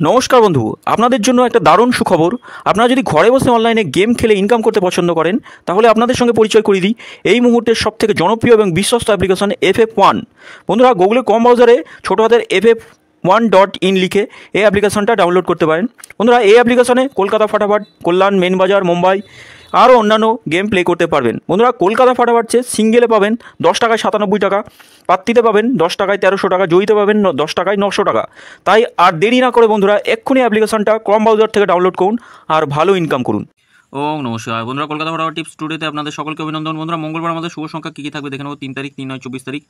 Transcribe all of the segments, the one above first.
নমস্কার বন্ধু, আপনাদের জন্য একটা দারুণ সুখবর। আপনারা যদি ঘরে বসে অনলাইনে গেম খেলে ইনকাম করতে পছন্দ করেন, তাহলে আপনাদের সঙ্গে পরিচয় করিয়ে দিই এই মুহূর্তের সবথেকে জনপ্রিয় এবং বিশ্বস্ত অ্যাপ্লিকেশন FF1। বন্ধুরা, গুগলের কম ব্রাউজারে ছোটো হাতের FF1.in লিখে এই অ্যাপ্লিকেশনটা ডাউনলোড করতে পারেন। বন্ধুরা, এই অ্যাপ্লিকেশনে কলকাতা ফাটাফাট, কল্যাণ, মেন বাজার, মুম্বাই আরও অন্যান্য গেম প্লে করতে পারবেন। বন্ধুরা, কলকাতা ফাটাফাট সিঙ্গেলে পাবেন 10 টাকায় 97 টাকা, পাত্তিতে পাবেন 10 টাকায় 1300 টাকা, জয়ীতে পাবেন 10 টাকায় 900 টাকা। তাই আর দেরি না করে বন্ধুরা এক্ষুনি অ্যাপ্লিকেশনটা ক্রোম ব্রাউজার থেকে ডাউনলোড করুন আর ভালো ইনকাম করুন। নমস্কার বন্ধুরা, কলকাতা ফাটাফাট টিপস টুডেতে আপনাদের সকলকে অভিনন্দন। বন্ধুরা, মঙ্গলবার আমাদের শুভ সংখ্যা কী কী থাকবে দেখে নেব। 3 তারিখ, 3, 9, 24 তারিখ।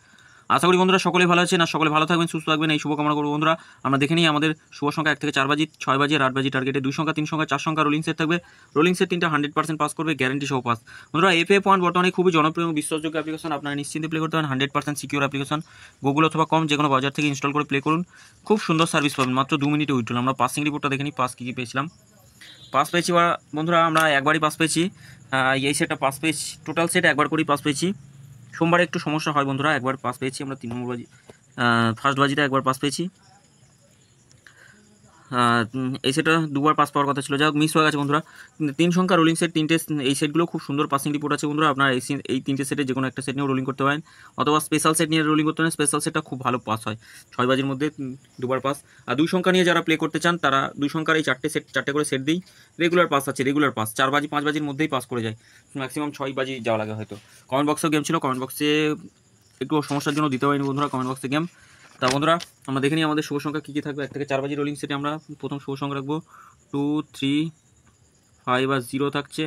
আশা করি বন্ধুরা সকলে ভালো আছেন আর সকলে ভালো থাকবেন, সুস্থ থাকবেন, এই শুভকামনা করবো। বন্ধুরা, আমরা দেখে নিই আমাদের শুভ সংখ্যা 1 থেকে 4 বাজি, 6 বাজি আর 8 বাজি টার্গেটে 2 সংখ্যা, 3 সংখ্যা, 4 সংখ্যা রোলিং সেট থাকবে। রোলিং সেট 3টা 100% পাস করবে, গ্যারেন্টি সহ পাস। বন্ধুরা, FF1 বর্তমানে খুবই জনপ্রিয় এবং বিশ্বাসযোগ্য অ্যাপ্লিকেশন। আপনারা নিশ্চিন্তে প্লে করতে পারেন। 100% সিকিউর অ্যাপ্লিকেশন। গুগল অথবা কম যে কোনো বাজার থেকে ইনস্টল করে প্লে করুন, খুব সুন্দর সার্ভিস পাবেন। মাত্র 2 মিনিটে উইথড্রল। আমরা পাসিং রিপোর্টটা দেখে নিই, পাস কী কী পেয়েছিলাম। পাস পেয়েছি বন্ধুরা, আমরা একবারই পাস পেয়েছি। এই সেটটা পাস পেয়েছি, টোটাল সেট একবার করেই পাস পেয়েছি। সোমবারে একটু সমস্যা হয় বন্ধুরা, একবার পাস পেয়েছি আমরা 3 নম্বর বাজি, ফার্স্ট বাজিতে একবার পাস পেয়েছি। এই সেটটা দুবার পাস পাওয়ার কথা ছিল, যাই হোক মিস হয়ে গেছে বন্ধুরা। 3 সংখ্যা রোলিং সেট, 3টে এই সেটগুলো খুব সুন্দর পাসিং রিপোর্ট আছে বন্ধুরা। আপনারা এই 3টে সেটে যে কোনো একটা সেট নিয়েও রোলিং করতে পারেন, অথবা স্পেশাল সেট নিয়ে রোলিং করতে পারেন। স্পেশাল সেটটা খুব ভালো পাস হয়, 6 বাজির মধ্যে দুবার পাস। আর 2 সংখ্যা নিয়ে যারা প্লে করতে চান তারা 2 সংখ্যার এই 4টে করে সেট দিই। রেগুলার পাস আছে, রেগুলার পাস 4 বাজি 5 বাজির মধ্যেই পাস করে যায়, ম্যাক্সিমাম 6 বাজি যাওয়া লাগে হয়তো। কমেন্ট বক্সেও গেম ছিল, কমেন্ট বক্সে একটু সমস্যার জন্য দিতে পারিনি বন্ধুরা কমেন্ট বক্সে গেম। তা বন্ধুরা, আমরা দেখে নিই আমাদের শুভ সংখ্যা কী কী থাকবে 1 থেকে 4 বাজি রোলিং সেটে। আমরা প্রথম শুভ সংখ্যা রাখবো 2, 3, 5 আর 0 থাকছে।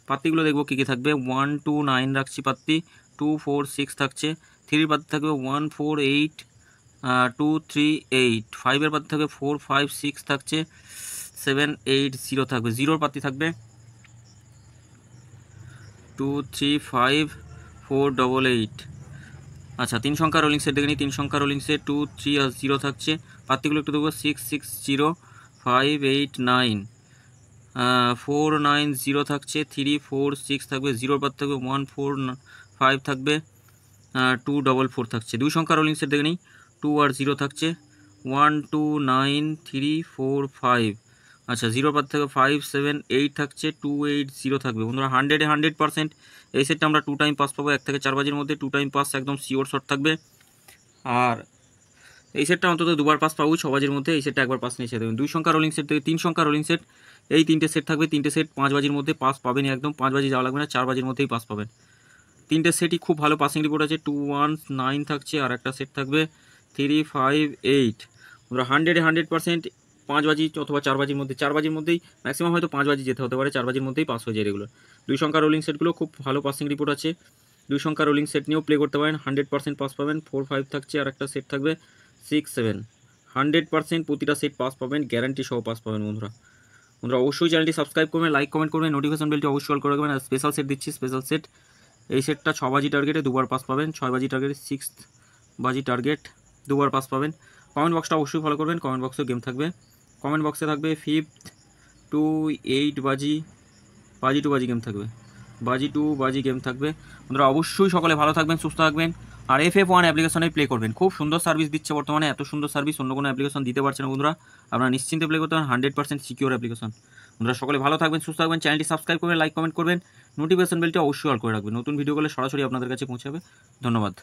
পাত্তিগুলো দেখবো কী কী থাকবে। 1, 2, 9 রাখছি পাত্তি, 2, 4, 6 থাকছে। 3 পাত্তি থাকবে 1, 4, 8, 2, 3, 8। 5 পাত্তি থাকবে 4, 5, 6 থাকছে। 7, 8, 0 থাকবে। 0 পাত্তি থাকবে 2, 3, 5, 4, 8, 8। আচ্ছা, 3 সংখ্যা রোলিং সেট দেখে নিই। 3 সংখ্যা রোলিং সেট 2, 3 আর 0 থাকছে। পাত্তিগুলো একটু দেখবো 6, 6, 0, 5, 8, 9, 4, 9, 0 থাকছে। 3, 4, 6 থাকবে। 0 পাত্তি থাকবে 1, 4, 5 থাকবে। 2, 4, 4 থাকছে। 2 সংখ্যা রোলিং সেট দেখে নিই। 2 আর 0 থাকছে। 1, 2, 9, 3, 4, 5। আচ্ছা, 0 পাত্তি থাকবে 5, 7, 8 থাকছে। 2, 8, 0 থাকবে। বন্ধুরা, 100% এই সেটটা আমরা 2 টাইম পাস পাবো 1 থেকে 4 বাজির মধ্যে। 2 টাইম পাস একদম শিওর শট থাকবে। আর এই সেটটা অন্তত দুবার পাস পাবো 6 বাজির মধ্যে। এই সেটটা একবার পাস নিয়ে দেবেন। 2 সংখ্যা রোলিং সেট থেকে 3 সংখ্যা রোলিং সেট, এই 3টে সেট থাকবে। 3টে সেট 5 বাজির মধ্যে পাস পাবেন একদম। 5 বাজি যাওয়া লাগবে না, 4 বাজির মধ্যেই পাস পাবেন। 3টে সেটই খুব ভালো পাসিং রিপোর্ট আছে। 2, 1, 9 থাকছে। আর একটা সেট থাকবে 3, 5, 8। আমরা 100% 5 বাজি অথবা 4 বাজির মধ্যে, 4 বাজির মধ্যেই ম্যাক্সিমাম হয়তো 5 বাজি যেতে হতে পারে, 4 বাজির মধ্যেই পাস হয়ে যায় রেগুলার। 2 সংখ্যা রোলিং সেটগুলো খুব ভালো পাসিং রিপোর্ট আছে। 2 সংখ্যা রোলিং সেট নিয়েও প্লে করতে পারেন, 100% পাস পাবেন। 4, 5 থাকছে। আর একটা সেট থাকবে 6, 7। 100% প্রতিটা সেট পাস পাবেন, গ্যারান্টি সহ পাস পাবেন বন্ধুরা। অবশ্যই চ্যানেলটি সাবস্ক্রাইব করবেন, লাইক কমেন্ট করবেন, নোটিফিকেশন বেলটি অবশ্যই অল করে রাখবেন। আর স্পেশাল সেট দিচ্ছি, স্পেশাল সেট এই সেটটা 6 বাজি টার্গেটে দুবার পাস পাবেন। 6 বাজি টার্গেটে 6 বাজি টার্গেট দুবার পাস পাবেন। কমেন্ট বক্সটা অবশ্যই ফলো করবেন, কমেন্ট বক্সেও গেম থাকবে। কমেন্ট বক্সে থাকবে 5th to 8 বাজি 2 বাজি গেম থাকবে, 2 বাজি গেম থাকবে। বন্ধুরা, অবশ্যই সকলে ভালো থাকবেন, সুস্থ থাকবেন। আর FF1 অ্যাপ্লিকেশনে প্লে করবেন, খুব সুন্দর সার্ভিস দিচ্ছে বর্তমানে। এত সুন্দর সার্ভিস অন্য কোনো অ্যাপ্লিকেশন দিতে পারছে না বন্ধুরা। আপনারা নিশ্চিন্তে প্লে করতে পারেন, 100% সিকিউর অ্যাপ্লিকেশন। বন্ধুরা, সকলে ভালো থাকবেন, সুস্থ থাকবেন। চ্যানেলটি সাবস্ক্রাইব করবেন, লাইক কমেন্ট করবেন, নোটিফিকেশন বেলটি অবশ্যই অল করে রাখবেন। নতুন ভিডিওগুলো সরাসরি আপনাদের কাছে পৌঁছাবে। ধন্যবাদ।